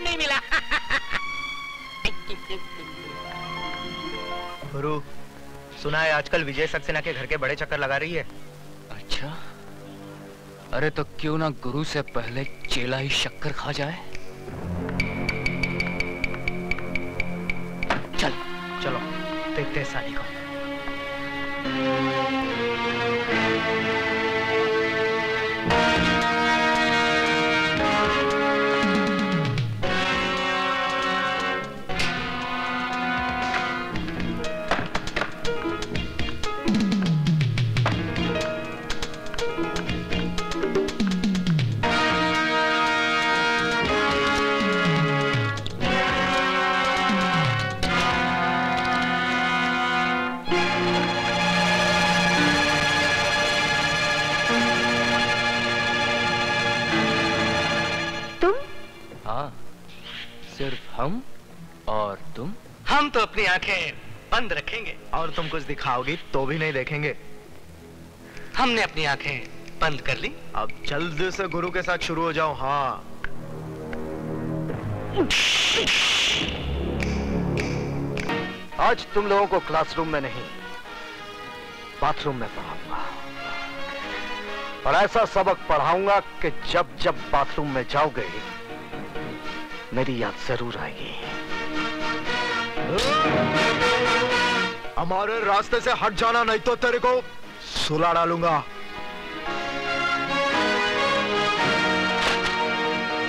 जवाब नहीं मिला। गुरु, सुना है आजकल विजय सक्सेना के घर के बड़े चक्कर लगा रही है। अच्छा, अरे तो क्यों ना गुरु से पहले चेला ही शक्कर खा जाए। चल चलो देखते हैं साली को। हम और तुम? हम तो अपनी आंखें बंद रखेंगे। और तुम कुछ दिखाओगी तो भी नहीं देखेंगे। हमने अपनी आंखें बंद कर ली। अब जल्दी से गुरु के साथ शुरू हो जाओ। हाँ, आज तुम लोगों को क्लासरूम में नहीं, बाथरूम में पढ़ाऊंगा। और ऐसा सबक पढ़ाऊंगा कि जब जब बाथरूम में जाओगे मेरी याद जरूर आएगी। हमारे रास्ते से हट जाना, नहीं तो तेरे को सुला डालूंगा।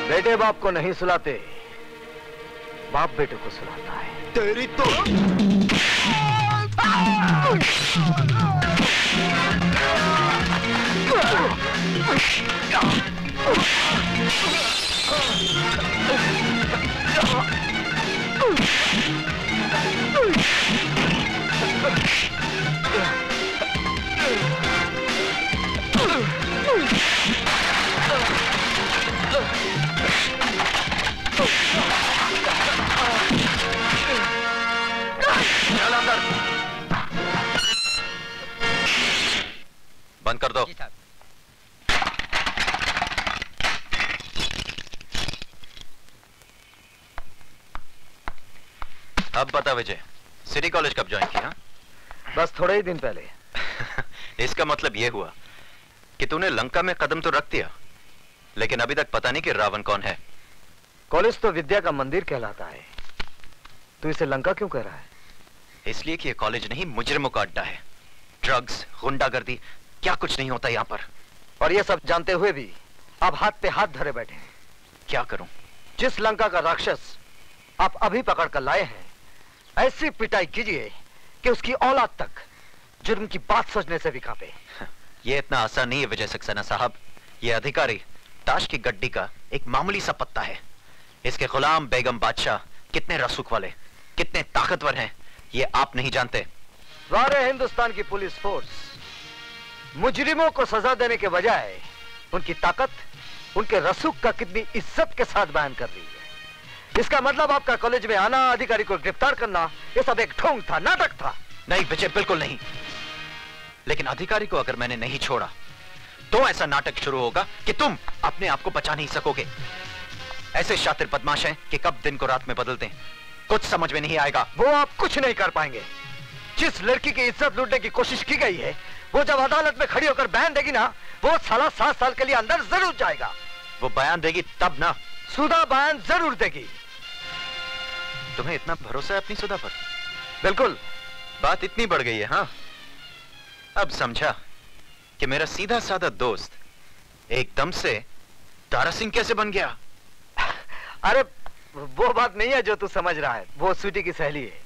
बेटे बाप को नहीं सुलाते, बाप बेटे को सुलाता है। तेरी तो बंद कर दो। अब बता विजय, सिटी कॉलेज कब ज्वाइन किया? बस थोड़े ही दिन पहले। इसका मतलब यह हुआ कि तूने लंका में कदम तो रख दिया, लेकिन अभी तक पता नहीं कि रावण कौन है। कॉलेज तो विद्या का मंदिर कहलाता है, तू इसे लंका क्यों कह रहा है? इसलिए कि यह कॉलेज नहीं, मुजरिमों का अड्डा है। ड्रग्स, गुंडागर्दी, क्या कुछ नहीं होता यहाँ पर। और ये सब जानते हुए भी आप हाथ पे हाथ धरे बैठे हैं। क्या करूं? जिस लंका का राक्षस आप अभी पकड़ कर लाए हैं, ऐसी पिटाई कीजिए कि उसकी औलाद तक जुर्म की बात सोचने से भी कांपे। यह इतना आसान नहीं है विजय सक्सेना साहब। यह अधिकारी ताश की गड्डी का एक मामूली सा पत्ता है। इसके गुलाम बेगम बादशाह कितने रसूख वाले, कितने ताकतवर हैं, ये आप नहीं जानते। सारे हिंदुस्तान की पुलिस फोर्स मुजरिमों को सजा देने के बजाय उनकी ताकत, उनके रसूख का कितनी इज्जत के साथ बयान कर रही है। इसका मतलब आपका कॉलेज में आना, अधिकारी को गिरफ्तार करना, ये सब एक ढोंग था, नाटक था। नहीं विजय, बिल्कुल नहीं। लेकिन अधिकारी को अगर मैंने नहीं छोड़ा तो ऐसा नाटक शुरू होगा कि तुम अपने आप को बचा नहीं सकोगे। ऐसे शातिर बदमाश हैं कि कब दिन को रात में बदलते हैं, कुछ समझ में नहीं आएगा। वो आप कुछ नहीं कर पाएंगे। जिस लड़की की इज्जत लूटने की कोशिश की गई है, वो जब अदालत में खड़ी होकर बयान देगी ना, वो साला 7 साल के लिए अंदर जरूर जाएगा। वो बयान देगी तब ना। सुधा बयान जरूर देगी। तुम्हें इतना भरोसा है अपनी सुधा पर? बिल्कुल। बात इतनी बढ़ गई है। हाँ, अब समझा कि मेरा सीधा साधा दोस्त एकदम से तारा सिंह कैसे बन गया। अरे वो बात नहीं है जो तू समझ रहा है, वो स्वीटी की सहेली है।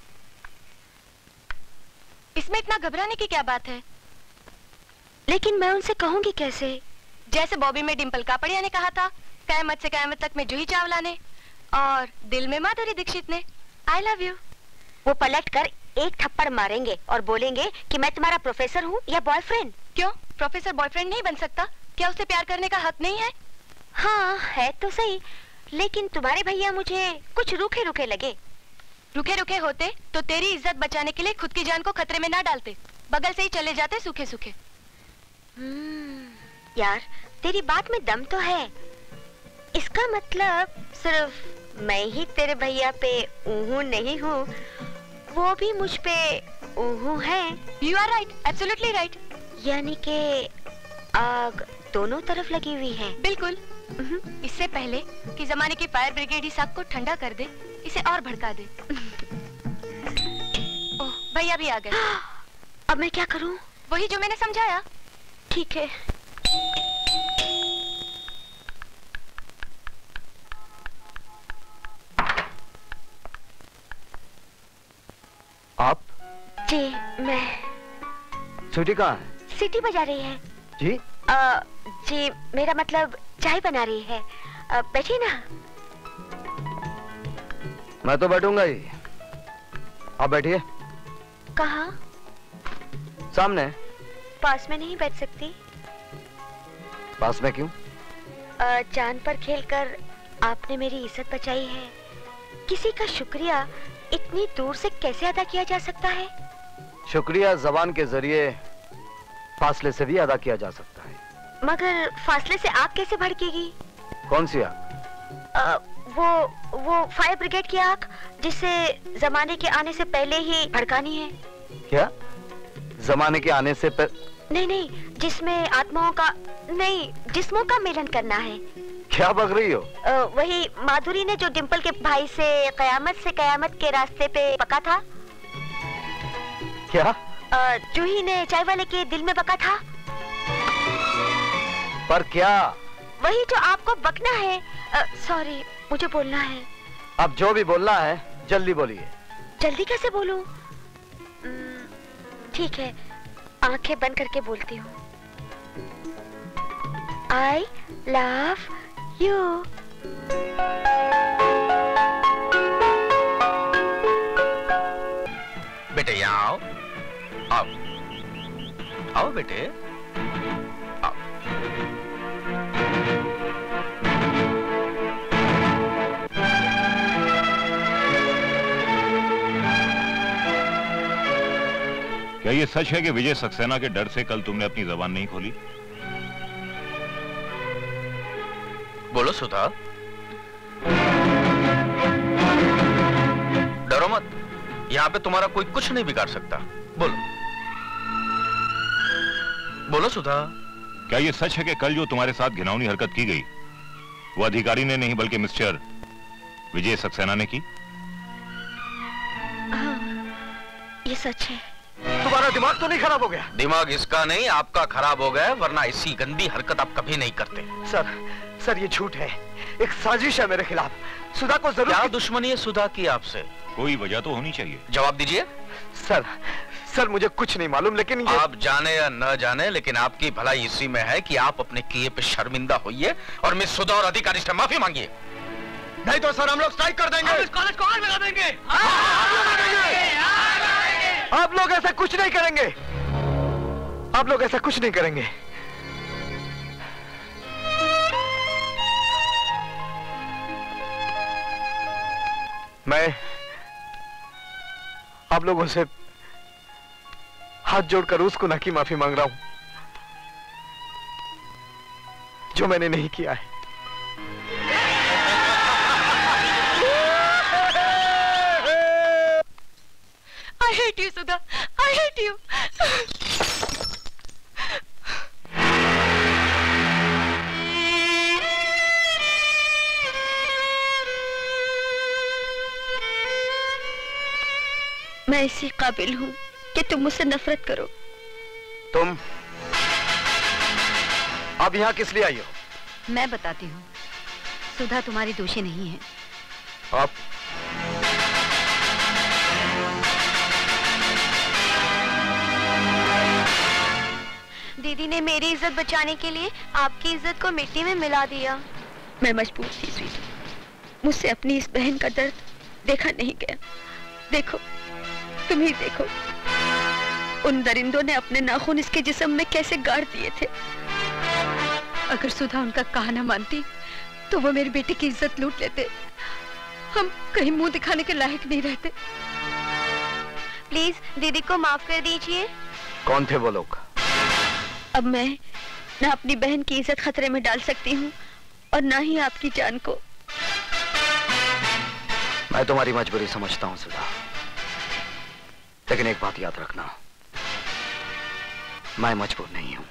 इसमें इतना घबराने की क्या बात है? लेकिन मैं उनसे कहूंगी कैसे? जैसे बॉबी में डिंपल कापड़िया ने कहा था, कयामत से कयामत तक में जूही चावला ने, और दिल में माधुरी दीक्षित ने, आई लव यू। वो पलट कर एक थप्पड़ मारेंगे और बोलेंगे कि मैं तुम्हारा प्रोफेसर हूँ या बॉयफ्रेंड। क्यों, प्रोफेसर बॉयफ्रेंड नहीं बन सकता? क्या उसे प्यार करने का हक नहीं है? हाँ है तो सही, लेकिन तुम्हारे भैया मुझे कुछ रूखे रूखे लगे। रूखे रूखे होते तो तेरी इज्जत बचाने के लिए खुद की जान को खतरे में ना डालते, बगल से ही चले जाते सूखे सूखे। यार तेरी बात में दम तो है। इसका मतलब सिर्फ मैं ही तेरे भैया पे ऊहू नहीं हूँ, वो भी मुझ पे ऊहू है। You are right, absolutely right. यानी कि आग दोनों तरफ लगी हुई है। बिल्कुल। इससे पहले कि जमाने की फायर ब्रिगेड इस आग को ठंडा कर दे, इसे और भड़का दे। ओह, भैया भी आ गए। अब मैं क्या करूं? वही जो मैंने समझाया। ठीक है। आप? जी मैं। स्वीटी कहाँ है? सीटी बजा रही है। जी? जी मेरा मतलब चाय बना रही है। बैठिए ना। मैं तो बैठूंगा ही। आप बैठिए। कहाँ? सामने। पास में नहीं बैठ सकती? पास में क्यों? जान पर खेलकर आपने मेरी इज्जत बचाई है। किसी का शुक्रिया इतनी दूर से कैसे अदा किया जा सकता है? शुक्रिया जबान के जरिए फासले से भी अदा किया जा सकता है। मगर फासले से आग कैसे भड़केगी? कौन सी आग? वो फायर ब्रिगेड की आग, जिसे जमाने के आने से पहले ही भड़कानी है। क्या? जमाने के आने से नहीं, जिसमें आत्माओं का नहीं, जिस्मों का मिलन करना है। क्या बक रही हो? वही माधुरी ने जो डिम्पल के भाई से कयामत के रास्ते पे बका था। क्या? जूही ने चाय वाले के दिल में बका था। पर क्या? वही जो आपको बकना है। सॉरी, मुझे बोलना है। अब जो भी बोलना है जल्दी बोलिए। जल्दी कैसे बोलूं? ठीक है, आंखें बंद करके बोलती हूँ। I love you. बेटे यहाँ आओ। आओ आओ बेटे आओ। क्या ये सच है कि विजय सक्सेना के डर से कल तुमने अपनी जबान नहीं खोली? बोलो सुधा। डरो मत, यहाँ पे तुम्हारा कोई कुछ नहीं बिगाड़ सकता। बोलो बोलो सुधा। क्या ये सच है कि कल जो तुम्हारे साथ घिनौनी हरकत की गई वो अधिकारी ने नहीं बल्कि मिस्टर विजय सक्सेना ने की? हाँ, ये सच है। तुम्हारा दिमाग तो नहीं खराब हो गया? दिमाग इसका नहीं आपका खराब हो गया, वरना ऐसी गंदी हरकत आप कभी नहीं करते। सर ये झूठ है, एक साजिश है मेरे खिलाफ। सुधा को जरूर। क्या दुश्मनी है सुधा की आपसे? कोई वजह तो होनी चाहिए। जवाब दीजिए। सर मुझे कुछ नहीं मालूम, लेकिन ये... आप जाने या न जाने, लेकिन आपकी भलाई इसी में है कि आप अपने किए पे शर्मिंदा होइए और मिस सुधा और अधिकारी से माफी मांगिए। नहीं तो सर हम लोग स्ट्राइक कर देंगे। इस कॉलेज को आग लगा देंगे। आप लोग ऐसा कुछ नहीं करेंगे। आप लोग ऐसा कुछ नहीं करेंगे। मैं आप लोगों से हाथ जोड़कर उस गुनाह की माफी मांग रहा हूं जो मैंने नहीं किया है। I hate you, Sudha. I hate you. मैं इसी काबिल हूँ कि तुम मुझसे नफरत करो। तुम अब यहाँ किस लिए आई हो? मैं बताती हूँ। सुधा तुम्हारी दोषी नहीं है। आप? दीदी ने मेरी इज्जत बचाने के लिए आपकी इज्जत को मिट्टी में मिला दिया। मैं मजबूर थी स्वीटी, मुझसे अपनी इस बहन का दर्द देखा नहीं गया। देखो, तुम ही देखो, उन दरिंदों ने अपने नाखून इसके जिस्म में कैसे गाड़ दिए थे। अगर सुधा उनका कहा न मानती तो वो मेरी बेटी की इज्जत लूट लेते। हम कहीं मुंह दिखाने के लायक नहीं रहते। प्लीज दीदी को माफ कर दीजिए। कौन थे वो लोग? अब मैं ना अपनी बहन की इज्जत खतरे में डाल सकती हूँ और ना ही आपकी जान को। मैं तुम्हारी मजबूरी समझता हूं सुधा, लेकिन एक बात याद रखना, मैं मजबूर नहीं हूं।